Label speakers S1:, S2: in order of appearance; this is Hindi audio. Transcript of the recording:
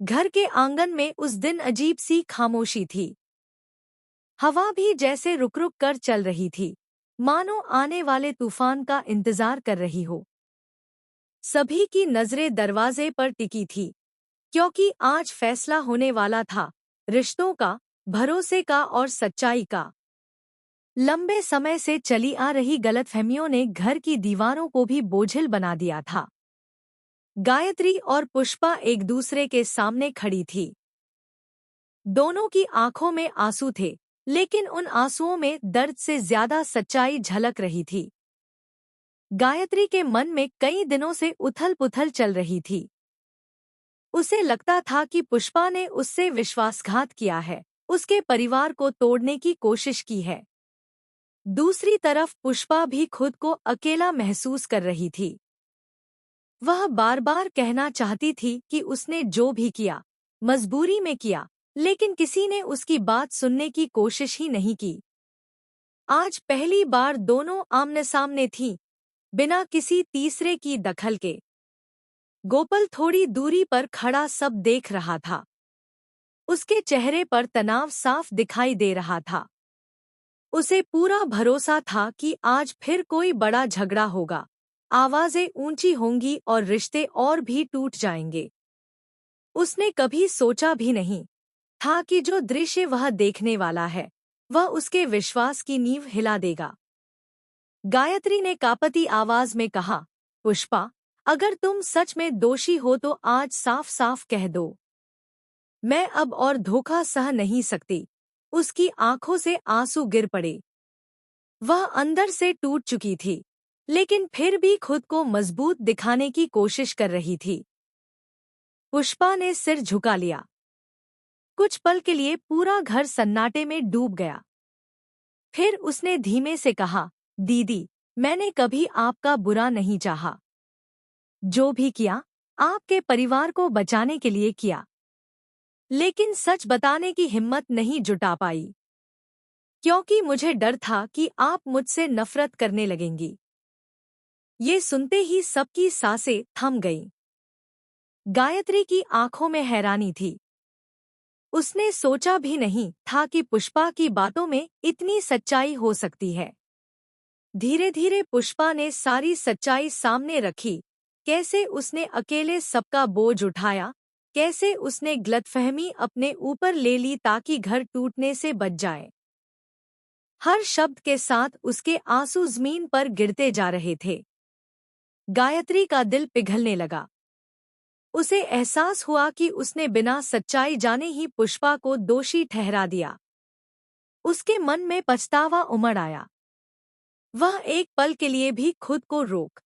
S1: घर के आंगन में उस दिन अजीब सी खामोशी थी। हवा भी जैसे रुक रुक कर चल रही थी, मानो आने वाले तूफान का इंतजार कर रही हो। सभी की नजरें दरवाजे पर टिकी थी, क्योंकि आज फैसला होने वाला था, रिश्तों का, भरोसे का और सच्चाई का। लंबे समय से चली आ रही गलतफहमियों ने घर की दीवारों को भी बोझिल बना दिया था। गायत्री और पुष्पा एक दूसरे के सामने खड़ी थी। दोनों की आंखों में आंसू थे, लेकिन उन आंसुओं में दर्द से ज्यादा सच्चाई झलक रही थी। गायत्री के मन में कई दिनों से उथल-पुथल चल रही थी। उसे लगता था कि पुष्पा ने उससे विश्वासघात किया है, उसके परिवार को तोड़ने की कोशिश की है। दूसरी तरफ पुष्पा भी खुद को अकेला महसूस कर रही थी। वह बार-बार कहना चाहती थी कि उसने जो भी किया, मजबूरी में किया, लेकिन किसी ने उसकी बात सुनने की कोशिश ही नहीं की। आज पहली बार दोनों आमने-सामने थीं, बिना किसी तीसरे की दखल के। गोपाल थोड़ी दूरी पर खड़ा सब देख रहा था। उसके चेहरे पर तनाव साफ दिखाई दे रहा था। उसे पूरा भरोसा था कि आज फिर कोई बड़ा झगड़ा होगा, आवाजें ऊंची होंगी और रिश्ते और भी टूट जाएंगे। उसने कभी सोचा भी नहीं था कि जो दृश्य वह देखने वाला है, वह उसके विश्वास की नींव हिला देगा। गायत्री ने कांपती आवाज में कहा, पुष्पा, अगर तुम सच में दोषी हो तो आज साफ साफ कह दो। मैं अब और धोखा सह नहीं सकती। उसकी आंखों से आंसू गिर पड़े। वह अंदर से टूट चुकी थी, लेकिन फिर भी खुद को मजबूत दिखाने की कोशिश कर रही थी। पुष्पा ने सिर झुका लिया। कुछ पल के लिए पूरा घर सन्नाटे में डूब गया। फिर उसने धीमे से कहा, दीदी, मैंने कभी आपका बुरा नहीं चाहा। जो भी किया, आपके परिवार को बचाने के लिए किया। लेकिन सच बताने की हिम्मत नहीं जुटा पाई, क्योंकि मुझे डर था कि आप मुझसे नफरत करने लगेंगी। ये सुनते ही सबकी सांसें थम गईं। गायत्री की आंखों में हैरानी थी। उसने सोचा भी नहीं था कि पुष्पा की बातों में इतनी सच्चाई हो सकती है। धीरे धीरे पुष्पा ने सारी सच्चाई सामने रखी। कैसे उसने अकेले सबका बोझ उठाया, कैसे उसने गलतफहमी अपने ऊपर ले ली ताकि घर टूटने से बच जाए। हर शब्द के साथ उसके आंसू जमीन पर गिरते जा रहे थे। गायत्री का दिल पिघलने लगा। उसे एहसास हुआ कि उसने बिना सच्चाई जाने ही पुष्पा को दोषी ठहरा दिया। उसके मन में पछतावा उमड़ आया। वह एक पल के लिए भी खुद को रोक